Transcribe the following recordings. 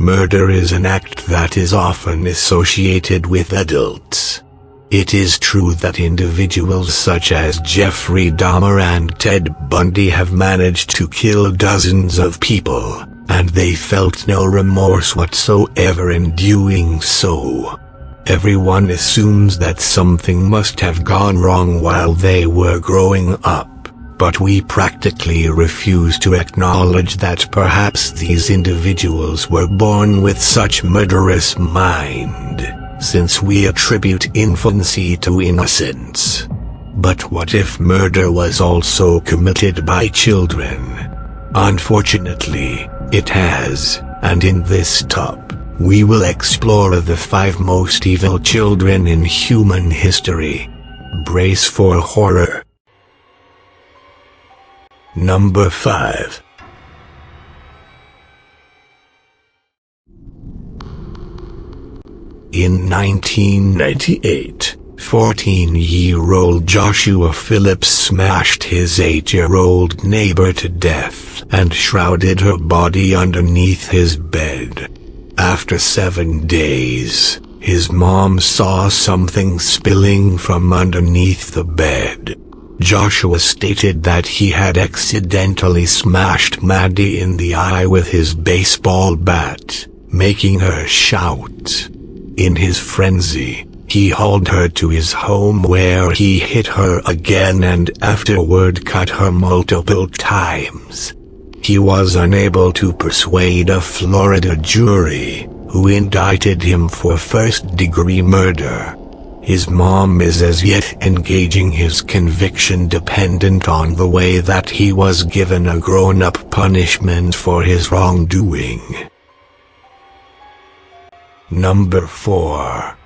murder is an act that is often associated with adults. It is true that individuals such as Jeffrey Dahmer and Ted Bundy have managed to kill dozens of people, and they felt no remorse whatsoever in doing so. Everyone assumes that something must have gone wrong while they were growing up, but we practically refuse to acknowledge that perhaps these individuals were born with such murderous mind, since we attribute infancy to innocence. But what if murder was also committed by children? Unfortunately, it has, and in this top, we will explore the 5 most evil children in human history. Brace for horror. Number 5. In 1998, 14-year-old Joshua Phillips smashed his 8-year-old neighbor to death and shrouded her body underneath his bed. After 7 days, his mom saw something spilling from underneath the bed. Joshua stated that he had accidentally smashed Maddie in the eye with his baseball bat, making her shout. In his frenzy, he hauled her to his home where he hit her again and afterward cut her multiple times. He was unable to persuade a Florida jury, who indicted him for first-degree murder. His mom is as yet engaging his conviction dependent on the way that he was given a grown-up punishment for his wrongdoing. Number 4.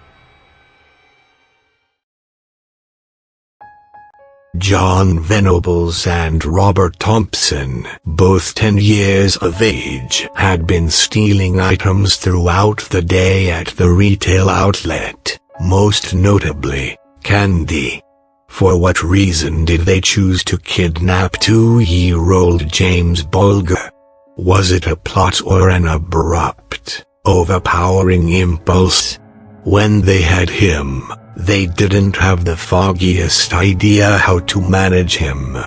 John Venables and Robert Thompson, both 10 years of age, had been stealing items throughout the day at the retail outlet, most notably, candy. For what reason did they choose to kidnap 2-year-old James Bulger? Was it a plot or an abrupt, overpowering impulse? When they had him, they didn't have the foggiest idea how to manage him.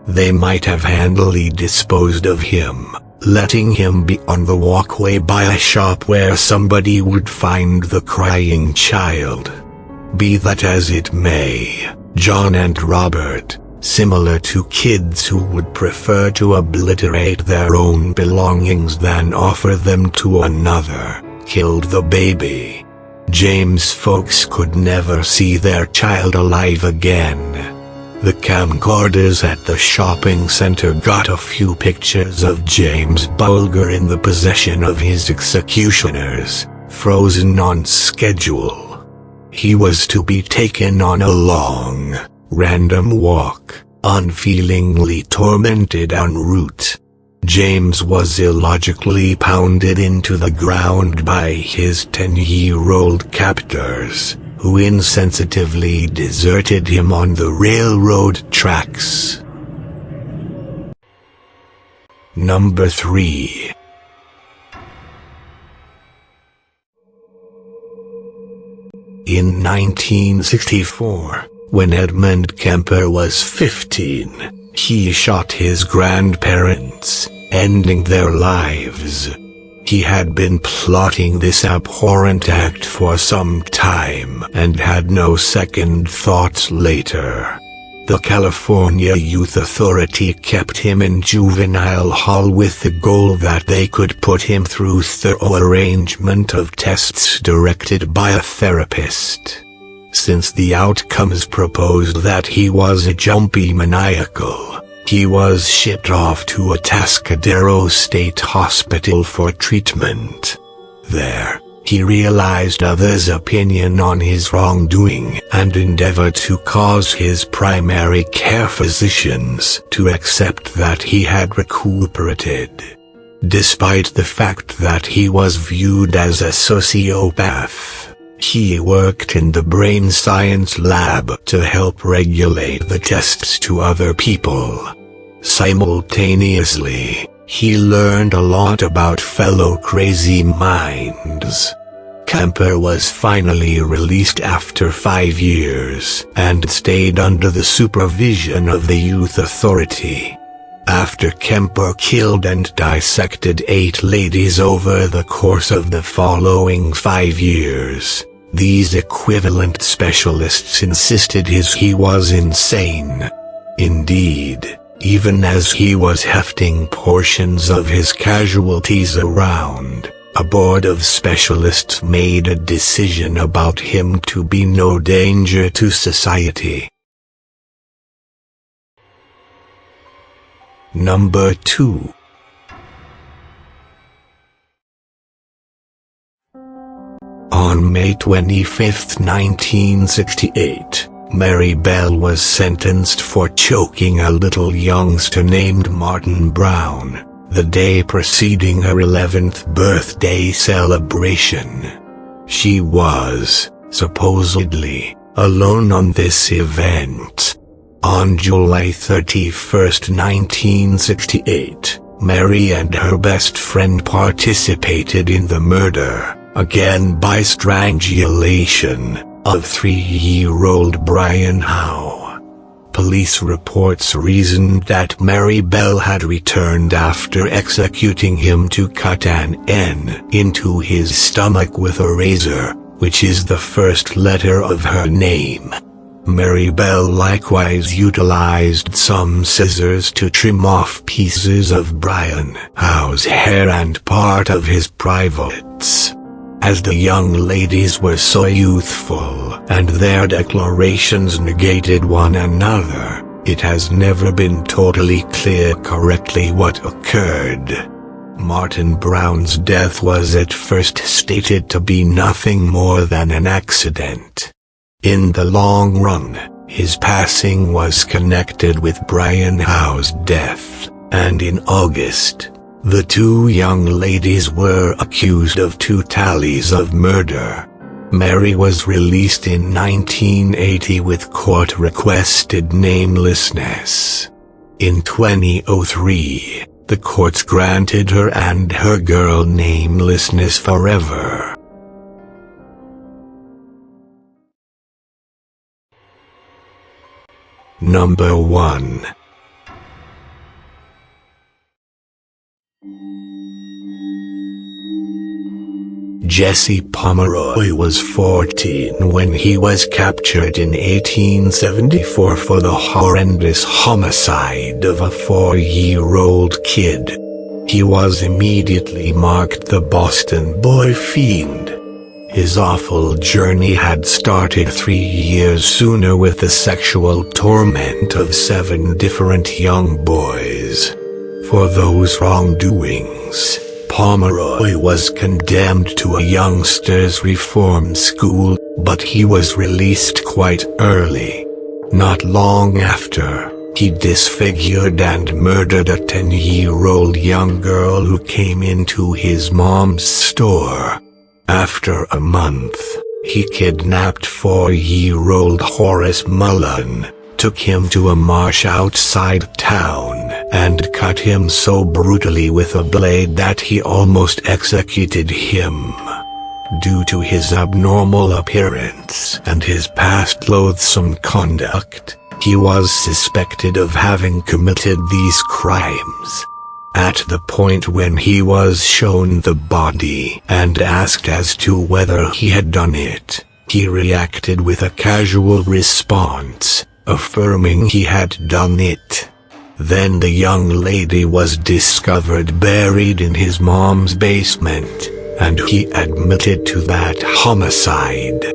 They might have handily disposed of him, letting him be on the walkway by a shop where somebody would find the crying child. Be that as it may, John and Robert, similar to kids who would prefer to obliterate their own belongings than offer them to another, killed the baby. James' folks could never see their child alive again. The camcorders at the shopping center got a few pictures of James Bulger in the possession of his executioners, frozen on schedule. He was to be taken on a long, random walk, unfeelingly tormented en route. James was illogically pounded into the ground by his 10-year-old captors, who insensitively deserted him on the railroad tracks. Number 3. In 1964, when Edmund Kemper was 15, he shot his grandparents, ending their lives. He had been plotting this abhorrent act for some time and had no second thoughts later. The California Youth Authority kept him in juvenile hall with the goal that they could put him through thorough arrangement of tests directed by a therapist. Since the outcomes proposed that he was a jumpy maniacal, he was shipped off to a Atascadero State Hospital for treatment. There, he realized others' opinion on his wrongdoing and endeavored to cause his primary care physicians to accept that he had recuperated. Despite the fact that he was viewed as a sociopath, he worked in the brain science lab to help regulate the tests to other people. Simultaneously, He learned a lot about fellow crazy minds. Kemper was finally released after 5 years and stayed under the supervision of the Youth Authority. After Kemper killed and dissected 8 ladies over the course of the following 5 years, these equivalent specialists insisted he was insane. Indeed, even as he was hefting portions of his casualties around, a board of specialists made a decision about him to be no danger to society. Number 2. On May 25, 1968, Mary Bell was sentenced for choking a little youngster named Martin Brown, the day preceding her 11th birthday celebration. She was, supposedly, alone on this event. On July 31, 1968, Mary and her best friend participated in the murder, again by strangulation, of 3-year-old Brian Howe. Police reports reasoned that Mary Bell had returned after executing him to cut an N into his stomach with a razor, which is the first letter of her name. Mary Bell likewise utilized some scissors to trim off pieces of Brian Howe's hair and part of his privates. As the young ladies were so youthful and their declarations negated one another, it has never been totally clear correctly what occurred. Martin Brown's death was at first stated to be nothing more than an accident. In the long run, his passing was connected with Brian Howe's death, and in August, the 2 young ladies were accused of 2 tallies of murder. Mary was released in 1980 with court-requested namelessness. In 2003, the courts granted her and her girl namelessness forever. Number 1. Jesse Pomeroy was 14 when he was captured in 1874 for the horrendous homicide of a 4-year-old kid. He was immediately marked the Boston Boy Fiend. His awful journey had started 3 years sooner with the sexual torment of 7 different young boys. For those wrongdoings, Pomeroy was condemned to a youngsters' reform school, but he was released quite early. Not long after, he disfigured and murdered a 10-year-old young girl who came into his mom's store. After a month, he kidnapped 4-year-old Horace Mullen, took him to a marsh outside town, and cut him so brutally with a blade that he almost executed him. Due to his abnormal appearance and his past loathsome conduct, he was suspected of having committed these crimes. At the point when he was shown the body and asked as to whether he had done it, he reacted with a casual response, affirming he had done it. Then the young lady was discovered buried in his mom's basement, and he admitted to that homicide.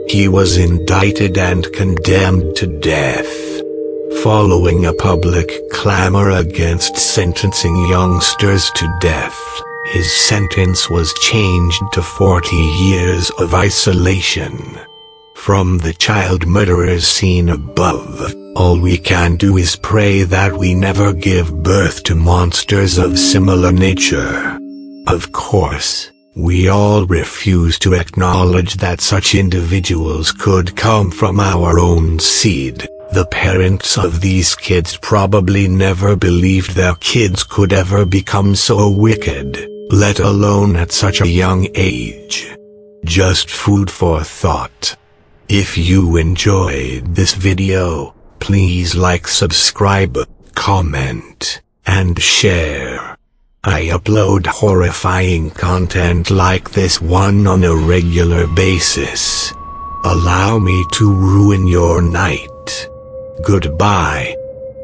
He was indicted and condemned to death. Following a public clamor against sentencing youngsters to death, his sentence was changed to 40 years of isolation. From the child murderers seen above, all we can do is pray that we never give birth to monsters of similar nature. Of course, we all refuse to acknowledge that such individuals could come from our own seed, The parents of these kids probably never believed their kids could ever become so wicked, let alone at such a young age. Just food for thought. If you enjoyed this video, please like, subscribe, comment, and share. I upload horrifying content like this one on a regular basis. Allow me to ruin your night. Goodbye.